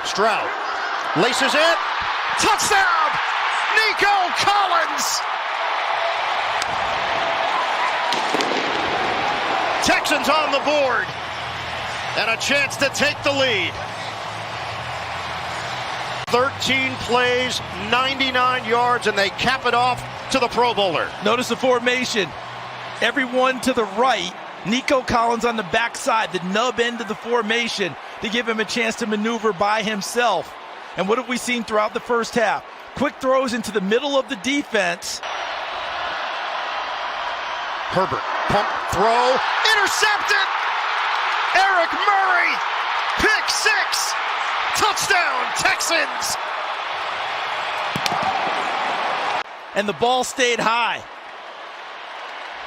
Stroud laces it. Touchdown! Nico Collins! Texans on the board. And a chance to take the lead. 13 plays, 99 yards, and they cap it off to the Pro Bowler. Notice the formation. Everyone to the right. Nico Collins on the backside, the nub end of the formation to give him a chance to maneuver by himself. And what have we seen throughout the first half? Quick throws into the middle of the defense. Herbert, pump, throw, intercepted! Eric Murray, pick six! Touchdown, Texans! And the ball stayed high.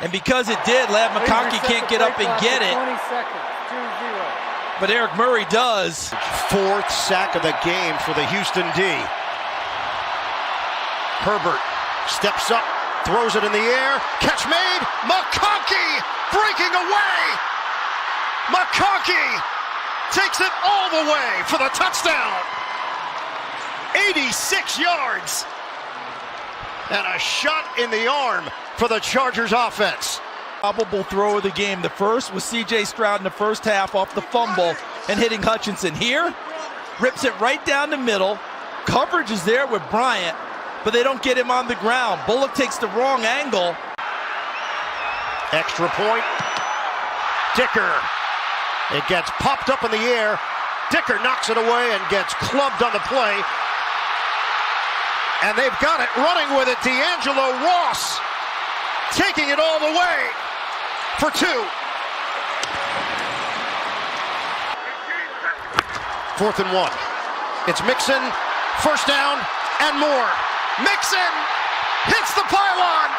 And because it did, Ladd McConkey can't get up and get it. 20 seconds, 2-0. But Eric Murray does. Fourth sack of the game for the Houston D. Herbert steps up, throws it in the air. Catch made. McConkey breaking away. McConkey takes it all the way for the touchdown. 86 yards. And a shot in the arm for the Chargers offense. Probable throw of the game. The first was C.J. Stroud in the first half off the fumble and hitting Hutchinson. Here, rips it right down the middle. Coverage is there with Bryant, but they don't get him on the ground. Bullock takes the wrong angle. Extra point. Dicker. It gets popped up in the air. Dicker knocks it away and gets clubbed on the play. And they've got it running with it. D'Angelo Ross taking it all the way for two. 4th and 1. It's Mixon, first down and more. Mixon hits the pylon.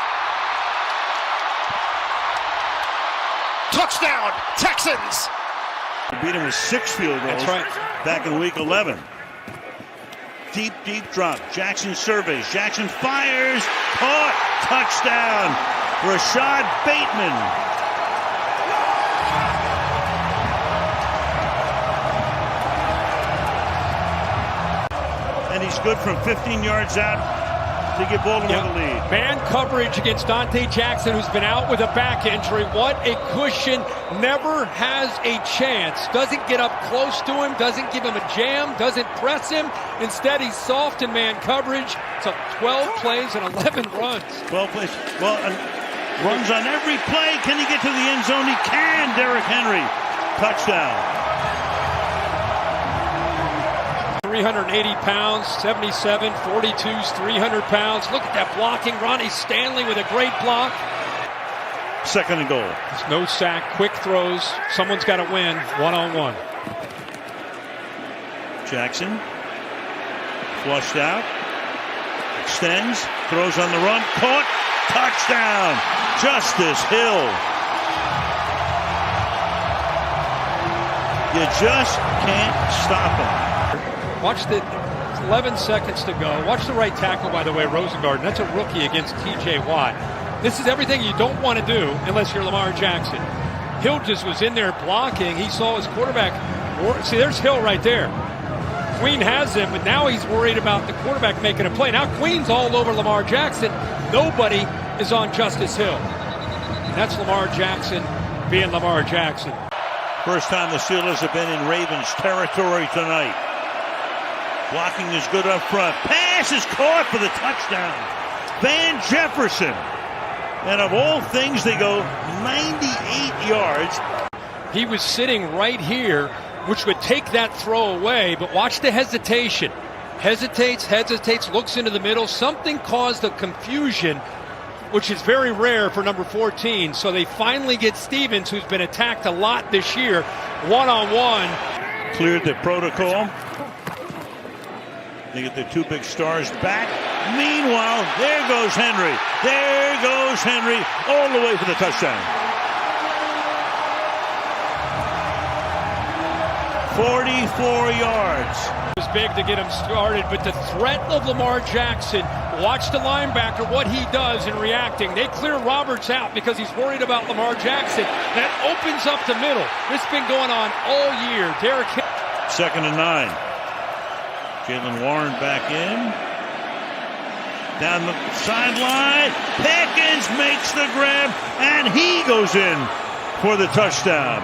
Touchdown, Texans. Beat him with 6 field goals. That's right. Back in week 11. Deep drop. Jackson surveys. Jackson fires. Caught. Touchdown. Rashad Bateman. And he's good from 15 yards out to give Baltimore the lead. Man coverage against Dante Jackson, who's been out with a back injury. What a cushion. Never has a chance. Doesn't get up close to him. Doesn't give him a jam. Doesn't press him. Instead, he's soft in man coverage. So 12 plays and 11 runs. 12 plays. Well, runs on every play. Can he get to the end zone? He can. Derrick Henry. Touchdown. 380 pounds, 77, 42's 300 pounds. Look at that blocking. Ronnie Stanley with a great block. 2nd and goal. There's no sack, quick throws. Someone's got to win one-on-one. Jackson. Flushed out. Extends. Throws on the run. Caught. Touchdown. Justice Hill. You just can't stop him. Watch the 11 seconds to go. Watch the right tackle, by the way, Rosengarten. That's a rookie against T.J. Watt. This is everything you don't want to do unless you're Lamar Jackson. Hill just was in there blocking. He saw his quarterback. See, there's Hill right there. Queen has him, but now he's worried about the quarterback making a play. Now Queen's all over Lamar Jackson. Nobody is on Justice Hill. And that's Lamar Jackson being Lamar Jackson. First time the Steelers have been in Ravens territory tonight. Blocking is good up front. Pass is caught for the touchdown. Van Jefferson. And of all things, they go 98 yards. He was sitting right here, which would take that throw away. But watch the hesitation. Hesitates, looks into the middle. Something caused the confusion, which is very rare for number 14. So they finally get Stevens, who's been attacked a lot this year, one-on-one. Cleared the protocol. They get their 2 big stars back. Meanwhile, there goes Henry. There goes Henry all the way for the touchdown. 44 yards. It was big to get him started, but the threat of Lamar Jackson, watch the linebacker, what he does in reacting. They clear Roberts out because he's worried about Lamar Jackson. That opens up the middle. This has been going on all year. Derrick Henry. 2nd and 9. Jaylen Warren back in. Down the sideline. Pickens makes the grab, and he goes in for the touchdown.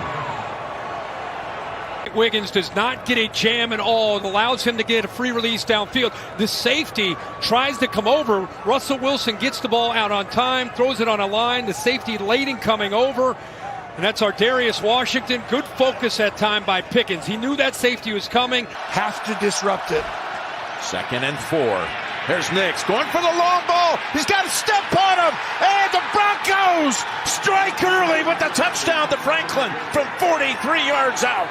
Wiggins does not get a jam at all. It allows him to get a free release downfield. The safety tries to come over. Russell Wilson gets the ball out on time, throws it on a line. The safety Layden coming over. And that's our Darius Washington. Good focus that time by Pickens. He knew that safety was coming. Have to disrupt it. 2nd and 4. Here's Nix going for the long ball. He's got a step on him. And the Broncos strike early with the touchdown to Franklin from 43 yards out.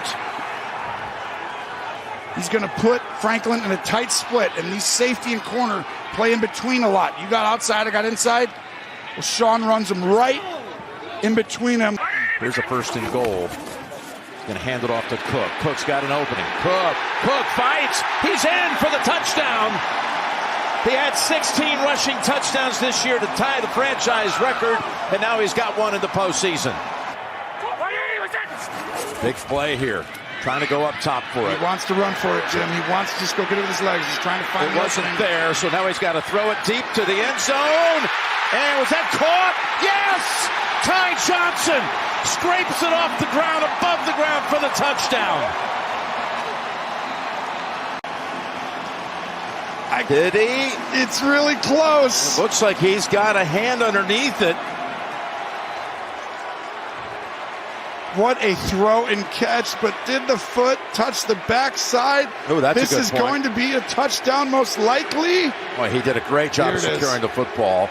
He's going to put Franklin in a tight split, and these safety and corner play in between a lot. You got outside, I got inside. Well, Sean runs him right in between them. Here's a 1st and goal. Going to hand it off to Cook. Cook's got an opening. Cook fights. He's in for the touchdown. He had 16 rushing touchdowns this year to tie the franchise record, and now he's got one in the postseason. Big play here. Trying to go up top for it. He wants to run for it, Jim. He wants to just go get it with his legs. He's trying to find it. It wasn't there, so now he's got to throw it deep to the end zone. And was that caught? Yes! Ty Johnson scrapes it off the ground, above the ground for the touchdown. Did he? It's really close. It looks like he's got a hand underneath it. What a throw and catch, but did the foot touch the backside? Oh, that's this a good is point. Going to be a touchdown, most likely. Boy, he did a great job of securing the football.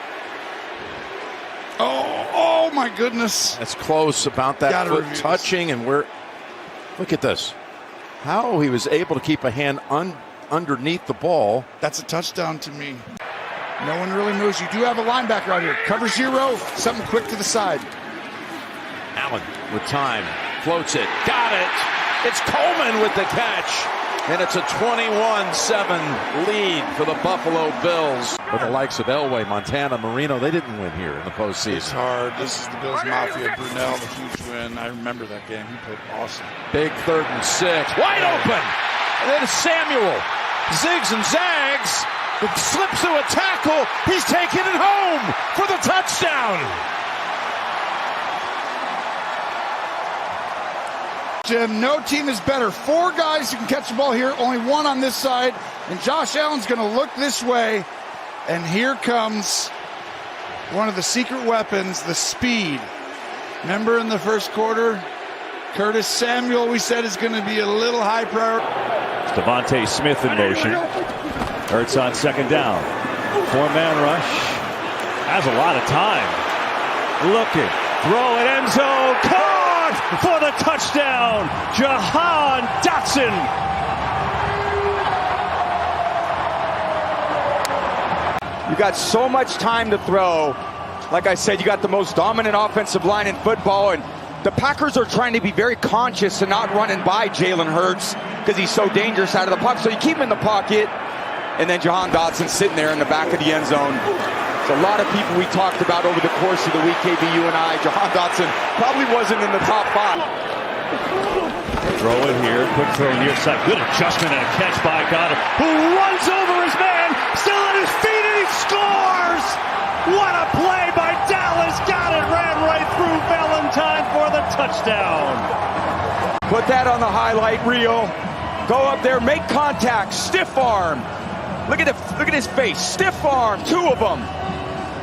Oh my goodness. That's close about that foot touching, and look at this. How he was able to keep a hand underneath the ball. That's a touchdown to me. No one really moves. You do have a linebacker out here. Cover 0, something quick to the side. Allen with time, floats it, got it. It's Coleman with the catch, and it's a 21-7 lead for the Buffalo Bills. With the likes of Elway, Montana, Marino, they didn't win here in the postseason. It's hard. This is the Bills Mafia. Brunell, the huge win. I remember that game. He played awesome. Big 3rd and 6, wide open. And then Samuel zigs and zags, slips through a tackle. He's taking it home for the touchdown. Jim, no team is better. 4 guys who can catch the ball here, only 1 on this side. And Josh Allen's going to look this way. And here comes one of the secret weapons, the speed. Remember in the first quarter, Curtis Samuel, we said, is going to be a little high priority. Devontae Smith in motion. Hurts on 2nd down. 4-man rush. Has a lot of time. Looking. Throw it, end zone. Caught for the touchdown. Jahan Dotson. You got so much time to throw. Like I said, you got the most dominant offensive line in football, and the Packers are trying to be very conscious and not running by Jalen Hurts because he's so dangerous out of the pocket. So you keep him in the pocket, and then Jahan Dotson sitting there in the back of the end zone. So a lot of people we talked about over the course of the week, KB, you and I, Jahan Dotson probably wasn't in the top 5. Throw it here, quick throw near side. Good adjustment and a catch by Goddard, who runs over his man, still at his feet, and he scores! What a play by Dallas Goedert, ran right through Valentine for the touchdown. Put that on the highlight reel. Go up there, make contact, stiff arm. Look at his face, stiff arm, 2 of them.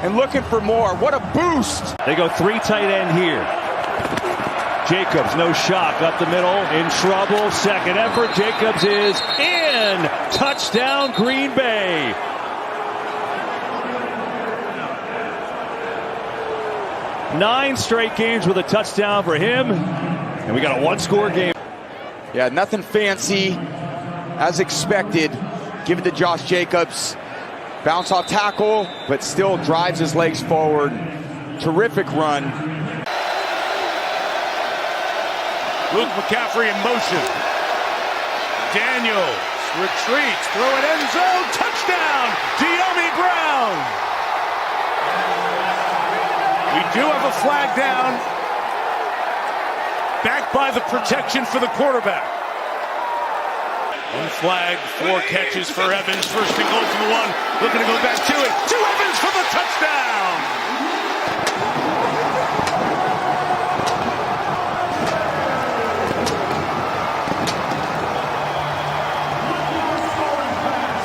And looking for more. What a boost. They go 3 tight end here. Jacobs, no shock, up the middle, in trouble. 2nd effort, Jacobs is in. Touchdown, Green Bay. Nine straight games with a touchdown for him. And we got a 1-score game. Yeah, nothing fancy. As expected. Give it to Josh Jacobs. Bounce off tackle, but still drives his legs forward. Terrific run. Luke McCaffrey in motion. Daniels retreats, throw it end zone, touchdown, De'Ami Brown. We do have a flag down, backed by the protection for the quarterback. One flag, 4 catches for Evans. First and goal for the 1. Looking to go back to it. To Evans for the touchdown.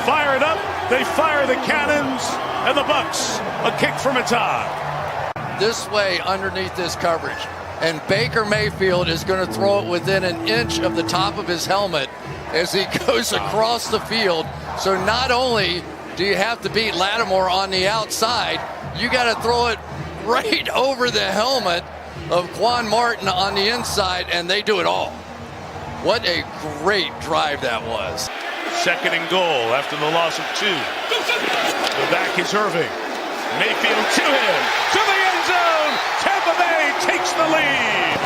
Fire it up. They fire the cannons, and the Bucks a kick from Atad. This way underneath this coverage, and Baker Mayfield is going to throw it within an inch of the top of his helmet as he goes across the field. So not only do you have to beat Lattimore on the outside, you got to throw it right over the helmet of Quan Martin on the inside, and they do it all. What a great drive that was. Second and goal after the loss of 2. The back is Irving. Mayfield to him, to the end zone. Tampa Bay takes the lead.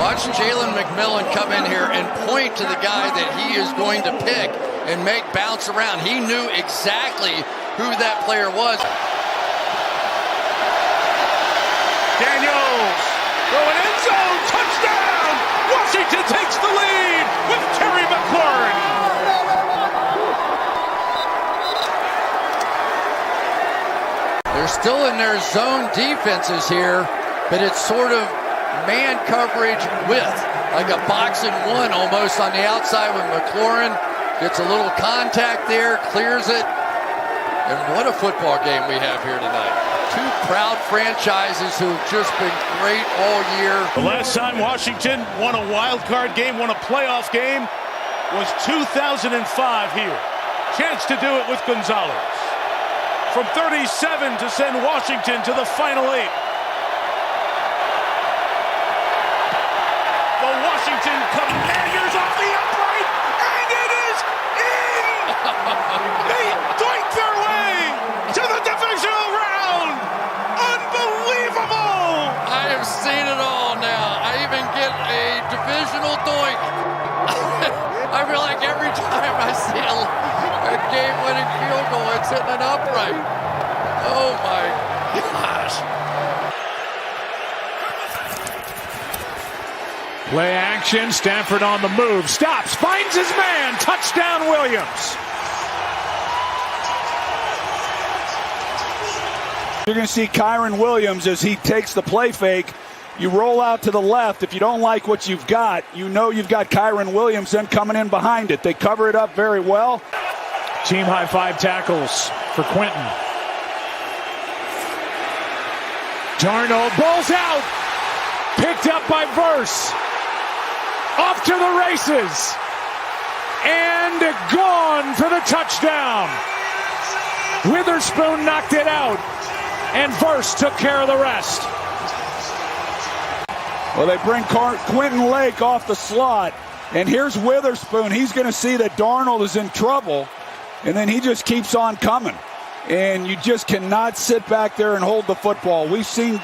Watch Jalen McMillan come in here and point to the guy that he is going to pick and make bounce around. He knew exactly who that player was. Daniels going end zone, touchdown! Washington takes the lead with Terry McLaurin. They're still in their zone defenses here, but it's sort of man coverage with, like a box and one almost on the outside with McLaurin. Gets a little contact there, clears it. And what a football game we have here tonight. 2 proud franchises who've just been great all year. The last time Washington won a wild card game, won a playoff game, was 2005 here. Chance to do it with Gonzalez. From 37 to send Washington to the final 8. The Washington Commanders off the upright, and it is in! They doink their way to the divisional round! Unbelievable! I have seen it all now. I even get a divisional doink. I feel like every time I see a game-winning field goal, it's hitting an upright. Oh my gosh. Play action, Stanford on the move, stops, finds his man, touchdown Williams. You're going to see Kyron Williams as he takes the play fake. You roll out to the left. If you don't like what you've got, you know you've got Kyron Williams then coming in behind it. They cover it up very well. Team high 5 tackles for Quentin. Darnold, ball's out. Picked up by Verse. Off to the races. And gone for the touchdown. Witherspoon knocked it out. And Verse took care of the rest. Well, they bring Quentin Lake off the slot. And here's Witherspoon. He's going to see that Darnold is in trouble. And then he just keeps on coming. And you just cannot sit back there and hold the football. We've seen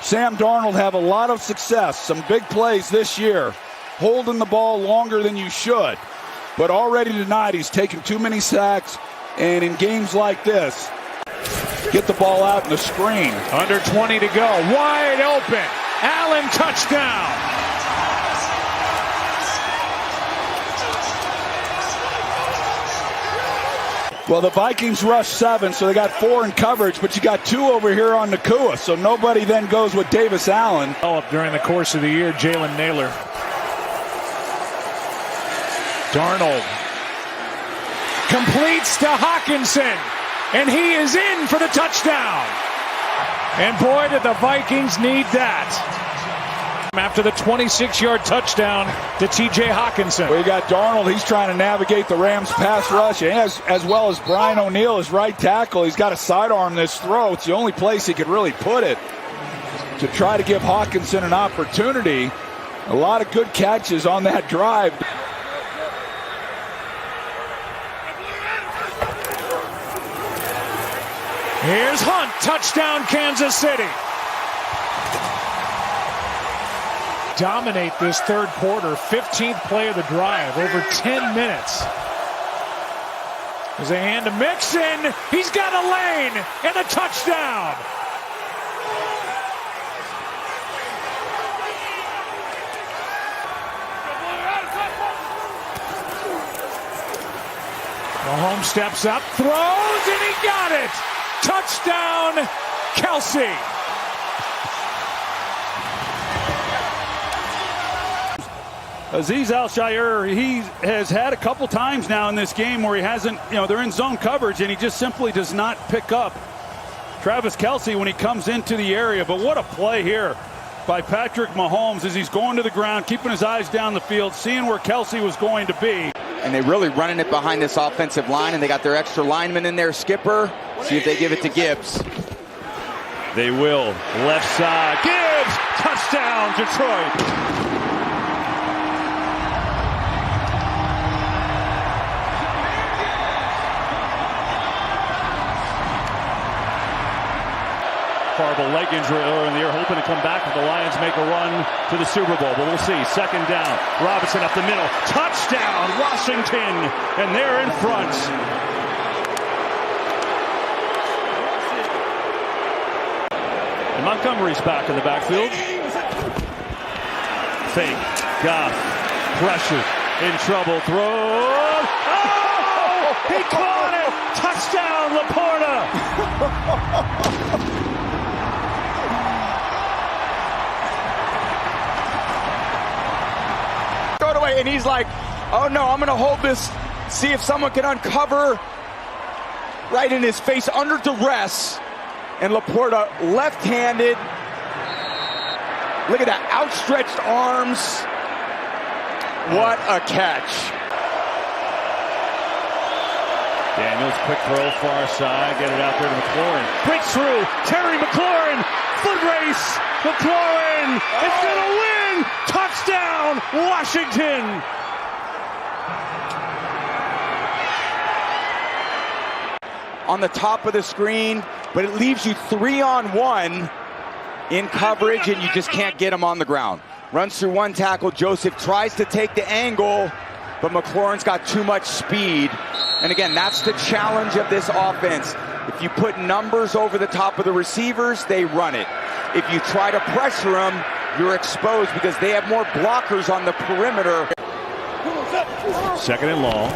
Sam Darnold have a lot of success, some big plays this year, holding the ball longer than you should. But already tonight, he's taken too many sacks. And in games like this, get the ball out in the screen. Under 20 to go. Wide open. Allen touchdown. Well, the Vikings rushed 7, so they got 4 in coverage, but you got 2 over here on Nakua, so nobody then goes with Davis Allen. During the course of the year, Jalen Naylor. Darnold completes to Hawkinson, and he is in for the touchdown. And boy, did the Vikings need that. After the 26-yard touchdown to T.J. Hawkinson. We got Darnold. He's trying to navigate the Rams' pass rush, as well as Brian O'Neill, his right tackle. He's got to sidearm this throw. It's the only place he could really put it to try to give Hawkinson an opportunity. A lot of good catches on that drive. Here's Hunt, touchdown Kansas City. Dominate this third quarter, 15th play of the drive, over 10 minutes. There's a hand to Mixon, he's got a lane, and a touchdown. Mahomes steps up, throws, and he got it. Touchdown, Kelsey. Azeez Al-Shaair, he has had a couple times now in this game where he hasn't, they're in zone coverage and he just simply does not pick up Travis Kelce when he comes into the area. But what a play here by Patrick Mahomes as he's going to the ground, keeping his eyes down the field, seeing where Kelce was going to be. And they're really running it behind this offensive line, and they got their extra lineman in there, Skipper. See if they give it to Gibbs. They will. Left side. Gibbs! Touchdown, Detroit. Horrible leg injury earlier in the year, hoping to come back if the Lions make a run to the Super Bowl. But we'll see. Second down. Robinson up the middle. Touchdown, Washington. And they're in front. And Montgomery's back in the backfield. Fake. Goff. Pressure. In trouble. Throw. Oh! He caught it! Touchdown, Laporta! And he's like, oh no, I'm going to hold this, see if someone can uncover. Right in his face under duress. And Laporta left-handed. Look at that, outstretched arms. What a catch. Daniels, quick throw, far side, get it out there to McLaurin. Breaks through, Terry McLaurin, foot race. McLaurin is going to win. Touchdown, Washington. On the top of the screen, but it leaves you 3-on-1 in coverage, and you just can't get him on the ground. Runs through one tackle. Joseph tries to take the angle, but McLaurin's got too much speed. And again, that's the challenge of this offense. If you put numbers over the top of the receivers, they run it. If you try to pressure them, you're exposed because they have more blockers on the perimeter. Second and long.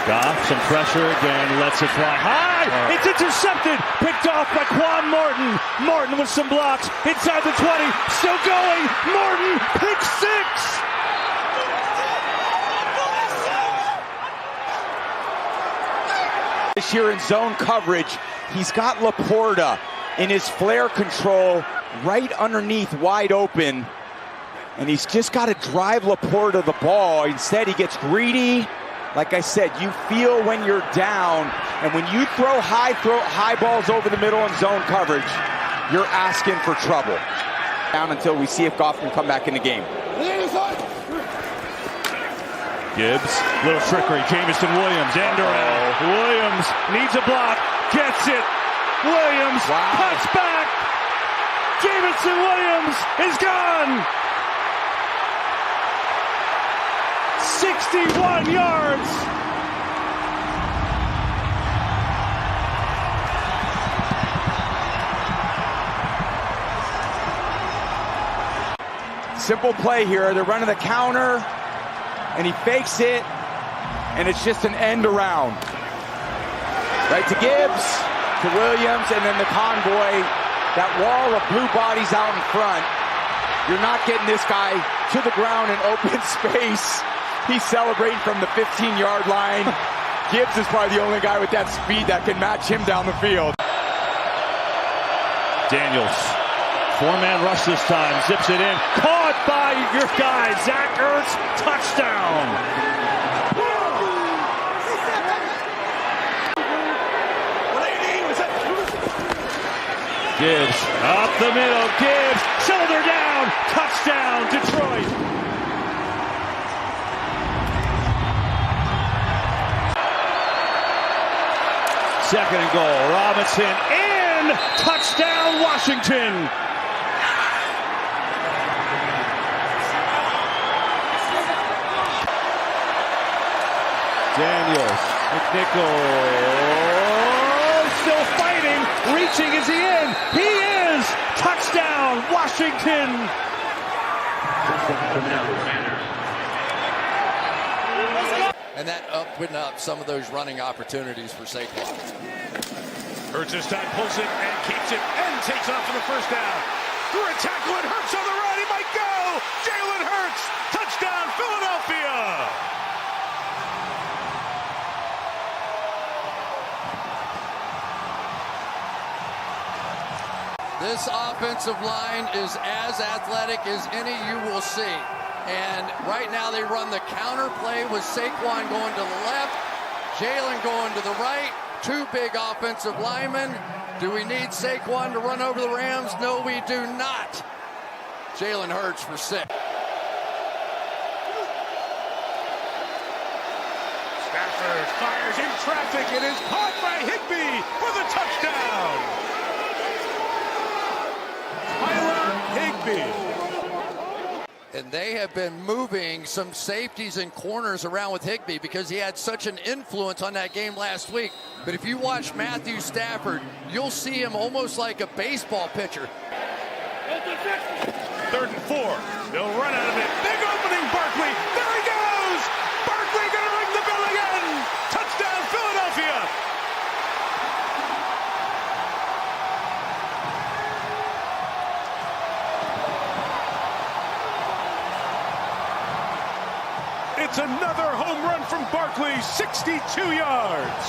Goff, some pressure again, lets it fly high. It's intercepted, picked off by Quan Morton. Morton with some blocks, inside the 20, still going. Morton, pick six. This year in zone coverage, he's got Laporta in his flare control right underneath wide open. And he's just got to drive Laporta the ball. Instead, he gets greedy. Like I said, you feel when you're down, and when you throw high balls over the middle in zone coverage, you're asking for trouble. Down until we see if Goff can come back in the game. Gibbs, little trickery, Jameson Williams, end around. Williams needs a block, gets it. Williams, cuts back. Jameson Williams is gone. 61 yards. Simple play here. They're running the counter, and he fakes it, and it's just an end around. Right to Gibbs, to Williams, and then the convoy. That wall of blue bodies out in front. You're not getting this guy to the ground in open space. He's celebrating from the 15-yard line. Gibbs is probably the only guy with that speed that can match him down the field. Daniels, four-man rush this time, zips it in. Caught by your guy, Zach Ertz, touchdown. Gibbs, up the middle, Gibbs, shoulder down, touchdown, Detroit. Second and goal, Robinson in, touchdown, Washington. Daniels, McNichol, still fighting, reaching, is he in? He is, touchdown, Washington. and that opened up some of those running opportunities for Saquon. Hurts this time, pulls it and keeps it and takes off for the first down. Through a tackle and Hurts on the run. He might go. Jalen Hurts, touchdown, Philadelphia. This offensive line is as athletic as any you will see. And right now they run the counter play with Saquon going to the left, Jalen going to the right, two big offensive linemen. Do we need Saquon to run over the Rams? No, we do not. Jalen Hurts for 6. Stafford fires in traffic. It is caught by Higbee for the touchdown. Higbee. And they have been moving some safeties and corners around with Higbee because he had such an influence on that game last week. But if you watch Matthew Stafford, you'll see him almost like a baseball pitcher. 3rd and 4. They'll run out of it. Big opening, Barkley. There he goes. Barkley going to ring the bell again. Touchdown, Philadelphia. It's another home run from Barkley, 62 yards.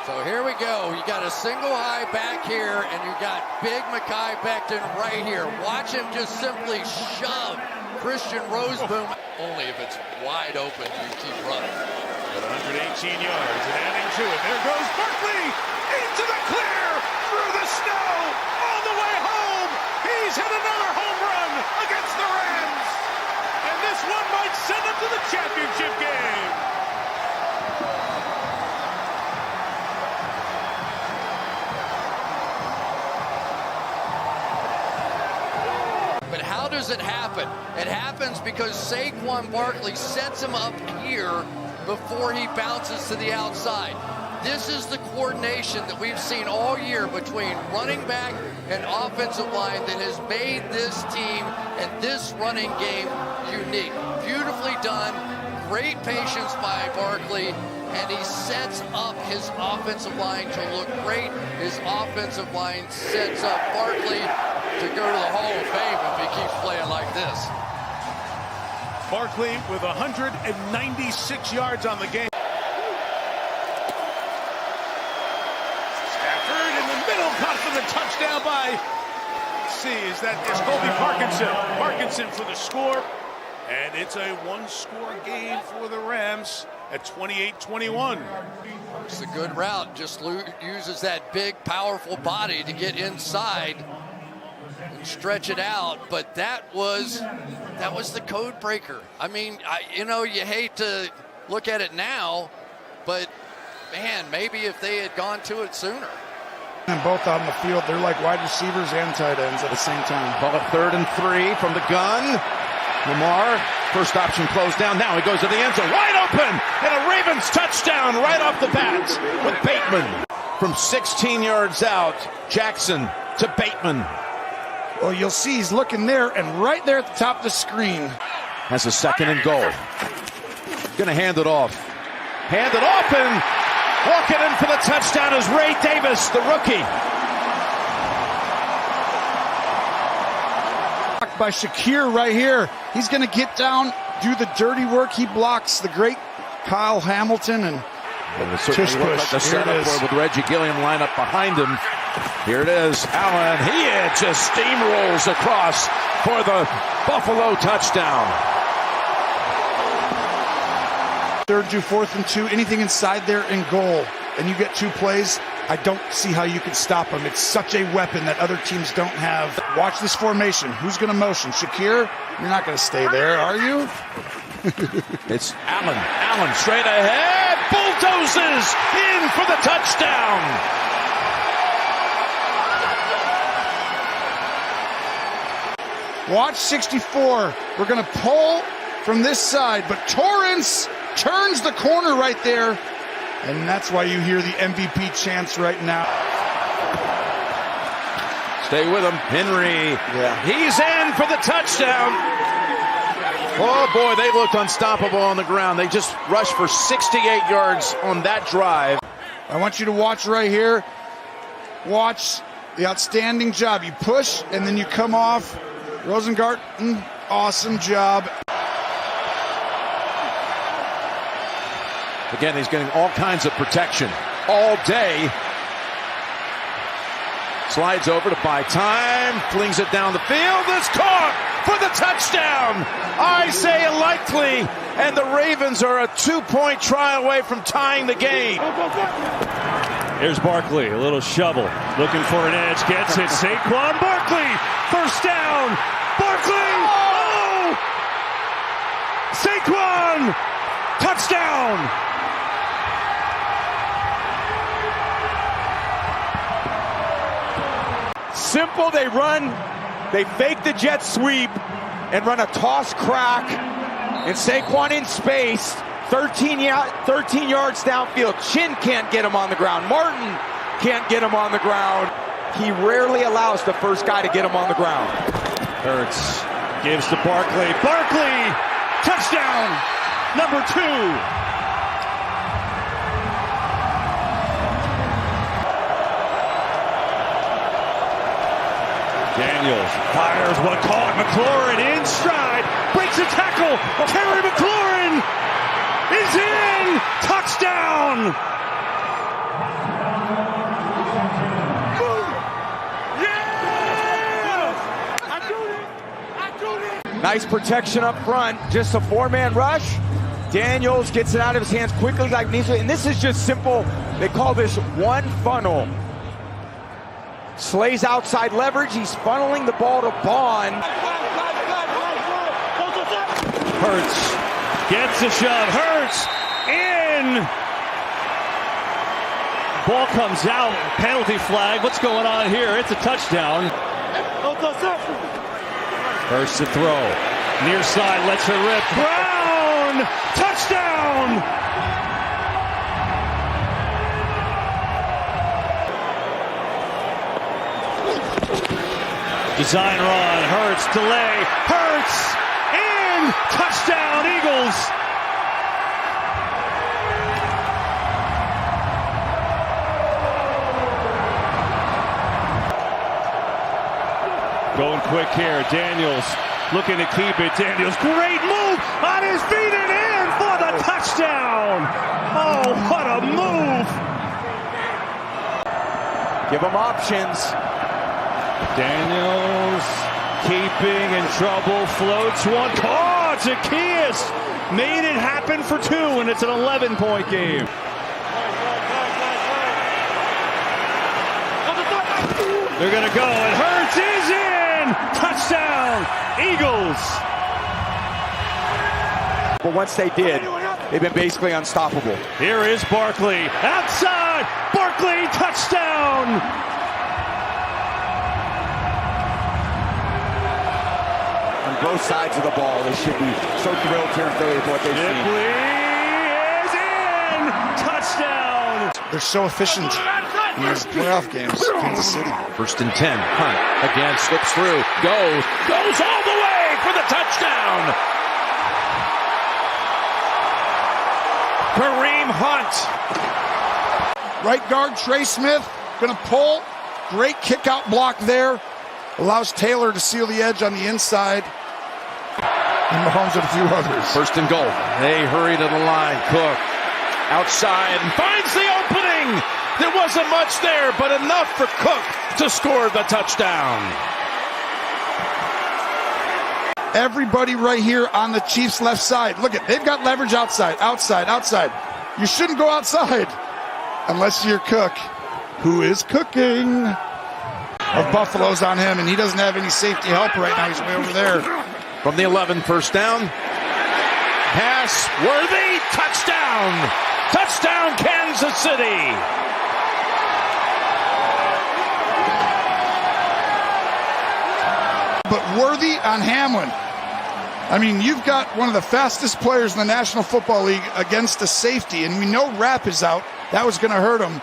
So here we go. You got a single high back here, and you got big Mekhi Becton right here. Watch him just simply shove Christian Roseboom. Only if it's wide open, you keep running. At 118 yards and adding to it. There goes Barkley into the clear, through the snow, all the way home. He's hit another home run against the Rams. And this one might send him to the championship game. But how does it happen? It happens because Saquon Barkley sets him up here before he bounces to the outside. This is the coordination that we've seen all year between running back and offensive line that has made this team and this running game unique. Beautifully done, great patience by Barkley, and he sets up his offensive line to look great. His offensive line sets up Barkley to go to the Hall of Fame if he keeps playing like this. Barkley with 196 yards on the game. Stafford in the middle, caught for the touchdown by, is that Colby Parkinson. Parkinson for the score. And it's a one-score game for the Rams at 28-21. It's a good route. Just uses that big, powerful body to get inside and stretch it out. But that was the code breaker. I mean, you hate to look at it now, but man, maybe if they had gone to it sooner. And both on the field, they're like wide receivers and tight ends at the same time. Ball at 3rd and 3 from the gun. Lamar, first option closed down. Now he goes to the end zone, wide open, and a Ravens touchdown right off the bat with Bateman. From 16 yards out, Jackson to Bateman. Well, you'll see he's looking there, and right there at the top of the screen. Has a 2nd and goal. Gonna hand it off. Hand it off, and walking in for the touchdown is Ray Davis, the rookie. By Shakir right here. He's going to get down, do the dirty work. He blocks the great Kyle Hamilton and tush push. The setup with Reggie Gilliam line up behind him. Here it is. Allen, he just steamrolls across for the Buffalo touchdown. 3rd to 4th and 2, anything inside there in goal, and you get 2 plays. I don't see how you can stop him. It's such a weapon that other teams don't have. Watch this formation. Who's going to motion? Shakir? You're not going to stay there, are you? It's Allen. Allen straight ahead. Bulldozes in for the touchdown. Watch 64. We're going to pull from this side, but Torrance turns the corner right there. And that's why you hear the MVP chants right now. Stay with him. Henry. Yeah. He's in for the touchdown. Oh, boy, they looked unstoppable on the ground. They just rushed for 68 yards on that drive. I want you to watch right here. Watch the outstanding job. You push, and then you come off. Rosengarten, awesome job. Again, he's getting all kinds of protection all day. Slides over to buy time, flings it down the field. It's caught for the touchdown. Isaiah Likely, and the Ravens are a 2-point try away from tying the game. Here's Barkley, a little shovel, looking for an edge, gets it. Saquon Barkley, first down. Barkley, oh! Saquon, touchdown. Simple, they run, they fake the jet sweep and run a toss crack, and Saquon in space, 13 yards downfield. Chin can't get him on the ground. Martin can't get him on the ground. He rarely allows the first guy to get him on the ground. Hurts gives to Barkley. Barkley, touchdown, number 2. Daniels fires one, caught. McLaurin in stride, breaks a tackle. Terry McLaurin is in. Touchdown. Yeah! Nice protection up front. Just a 4-man rush. Daniels gets it out of his hands quickly like needs to. And this is just simple. They call this one funnel. Slay's outside leverage. He's funneling the ball to Bond. Hurts gets a shove. Hurts in. Ball comes out. Penalty flag. What's going on here? It's a touchdown. Hurts to throw. Near side. Lets her rip. Brown. Touchdown. Design run, Hurts, delay, Hurts, in, touchdown, Eagles. Going quick here, Daniels looking to keep it. Daniels, great move on his feet and in for the touchdown. Oh, what a move. Give him options. Daniels keeping in trouble, floats one. Oh, Zacchaeus made it happen for 2, and it's an 11-point game. They're going to go, and Hurts is in! Touchdown, Eagles! But once they did, they've been basically unstoppable. Here is Barkley, outside, Barkley, touchdown! Both sides of the ball, they should be so thrilled here in Philly with what they've seen. Is in! Touchdown! They're so efficient in these playoff games, Kansas City. 1st and 10. Hunt again, slips through, goes all the way for the touchdown. Kareem Hunt. Right guard Trey Smith going to pull. Great kick out block there. Allows Taylor to seal the edge on the inside. And Mahomes and a few others. 1st and goal. They hurry to the line. Cook outside and finds the opening. There wasn't much there, but enough for Cook to score the touchdown. Everybody right here on the Chiefs' left side. Look at, they've got leverage outside. You shouldn't go outside unless you're Cook, who is cooking. Of Buffalo's on him, and he doesn't have any safety help right now. He's way over there. From the 11, 1st down. Pass, Worthy, touchdown. Touchdown, Kansas City. But Worthy on Hamlin. I mean, you've got one of the fastest players in the National Football League against a safety, and we know Rapp is out. That was going to hurt him.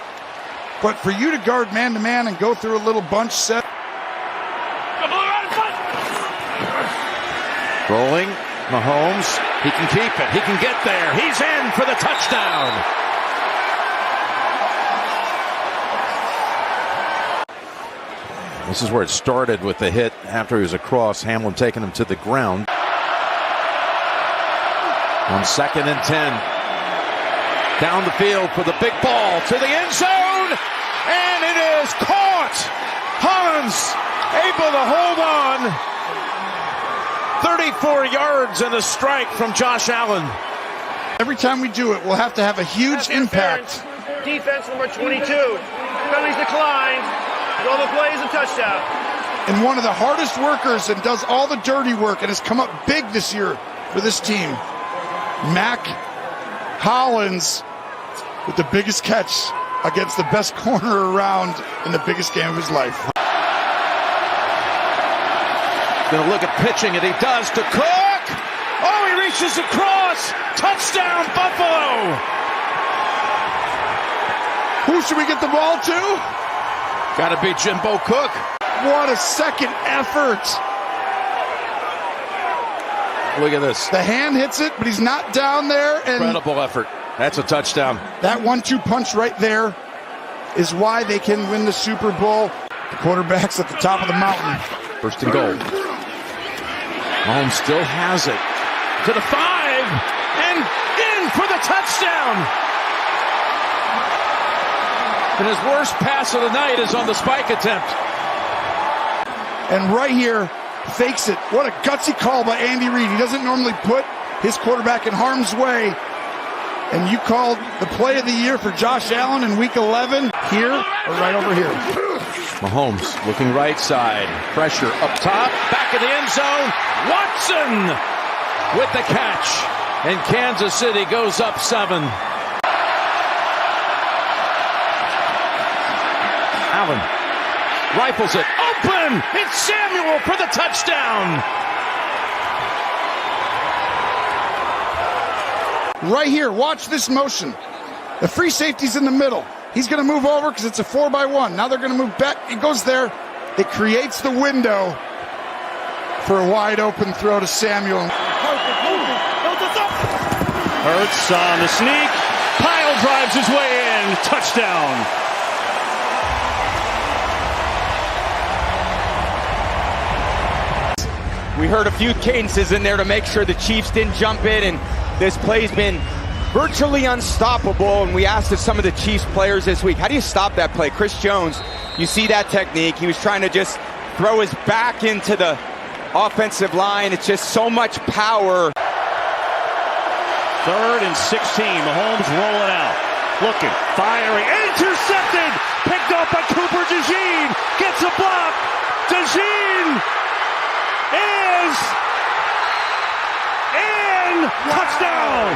But for you to guard man-to-man and go through a little bunch set. Rolling, Mahomes, he can keep it. He can get there. He's in for the touchdown. This is where it started with the hit after he was across. Hamlin taking him to the ground. On 2nd and 10. Down the field for the big ball to the end zone. And it is caught. Hans able to hold on. 34 yards and a strike from Josh Allen. Every time we do it, we'll have to have a huge impact. Defense number 22. Penalties declined. All the plays a touchdown. And one of the hardest workers and does all the dirty work and has come up big this year for this team. Mac Hollins with the biggest catch against the best corner around in the biggest game of his life. Going to look at pitching, and he does to Cook. Oh, he reaches across. Touchdown, Buffalo. Who should we get the ball to? Got to be Jimbo Cook. What a second effort. Look at this. The hand hits it, but he's not down there. And Incredible effort. That's a touchdown. that 1-2 punch right there is why they can win the Super Bowl. The quarterback's at the top of the mountain. 1st and goal. Mahomes still has it. To the 5. And in for the touchdown. And his worst pass of the night is on the spike attempt. And right here, fakes it. What a gutsy call by Andy Reid. He doesn't normally put his quarterback in harm's way. And you called the play of the year for Josh Allen in week 11 here or right over here. Mahomes looking right side. Pressure up top. Back of the end zone. Watson with the catch. And Kansas City goes up 7. Allen rifles it. Open! It's Samuel for the touchdown. Right here, watch this motion. The free safety's in the middle. He's going to move over because it's a 4-by-1. Now they're going to move back. It goes there. It creates the window for a wide open throw to Samuel. Hurts on the sneak. Pyle drives his way in. Touchdown. We heard a few cadences in there to make sure the Chiefs didn't jump in, and this play's been virtually unstoppable. And we asked some of the Chiefs players this week, how do you stop that play? Chris Jones, you see that technique. He was trying to just throw his back into the offensive line. It's just so much power. 3rd and 16. Mahomes rolling out. Looking, firing, intercepted. Picked up by Cooper DeJean. Gets a block. DeJean is in. Touchdown.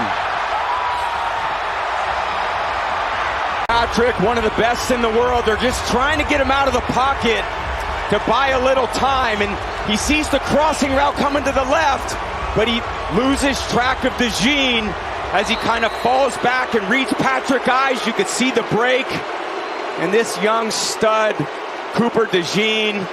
Patrick, one of the best in the world. They're just trying to get him out of the pocket to buy a little time, and he sees the crossing route coming to the left, but he loses track of DeJean as he kind of falls back and reads Patrick eyes. You could see the break, and this young stud, Cooper DeJean,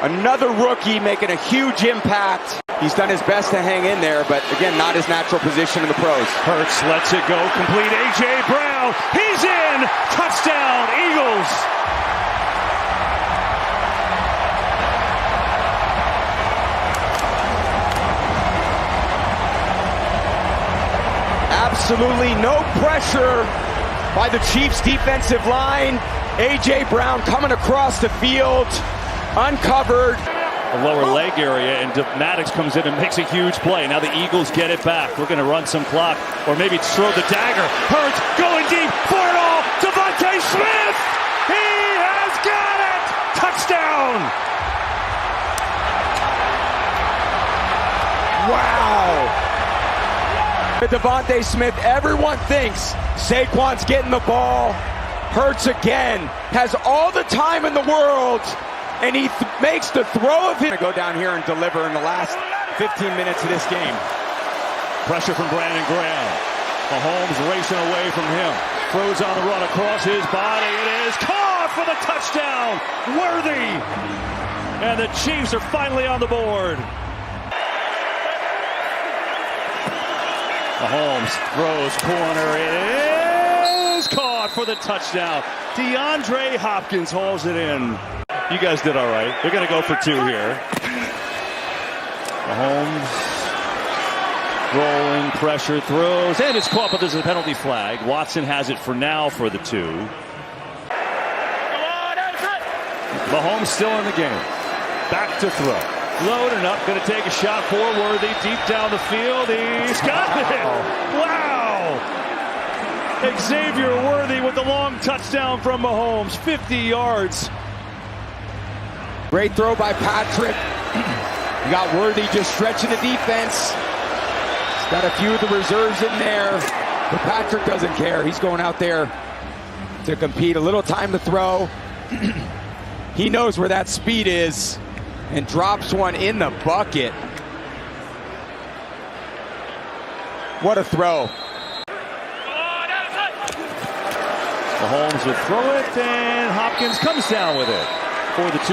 another rookie making a huge impact. He's done his best to hang in there, but again, not his natural position in the pros. Hurts lets it go. Complete. A.J. Brown. He's in. Touchdown, Eagles. Absolutely no pressure by the Chiefs defensive line. A.J. Brown coming across the field, uncovered. The lower leg area, and Maddox comes in and makes a huge play. Now the Eagles get it back. We're going to run some clock, or maybe throw the dagger. Hurts going deep for it all. Devontae Smith! He has got it! Touchdown! Wow! Devontae Smith, everyone thinks Saquon's getting the ball. Hurts again, has all the time in the world, and he makes the throw of him. Go down here and deliver in the last 15 minutes of this game. Pressure from Brandon Graham. Mahomes racing away from him. Throws on the run across his body. It is caught for the touchdown. Worthy. And the Chiefs are finally on the board. Mahomes throws corner. It is caught for the touchdown. DeAndre Hopkins hauls it in. You guys did all right. They're going to go for 2 here. Mahomes rolling, pressure, throws, and it's caught, but there's a penalty flag. Watson has it for now for the 2. Mahomes still in the game. Back to throw. Loading up, going to take a shot for Worthy deep down the field. He's got it. Wow. Xavier Worthy with the long touchdown from Mahomes. 50 yards. Great throw by Patrick. You got Worthy just stretching the defense. He's got a few of the reserves in there. But Patrick doesn't care. He's going out there to compete. A little time to throw. He knows where that speed is and drops one in the bucket. What a throw. Mahomes will throw it, and Hopkins comes down with it for the 2.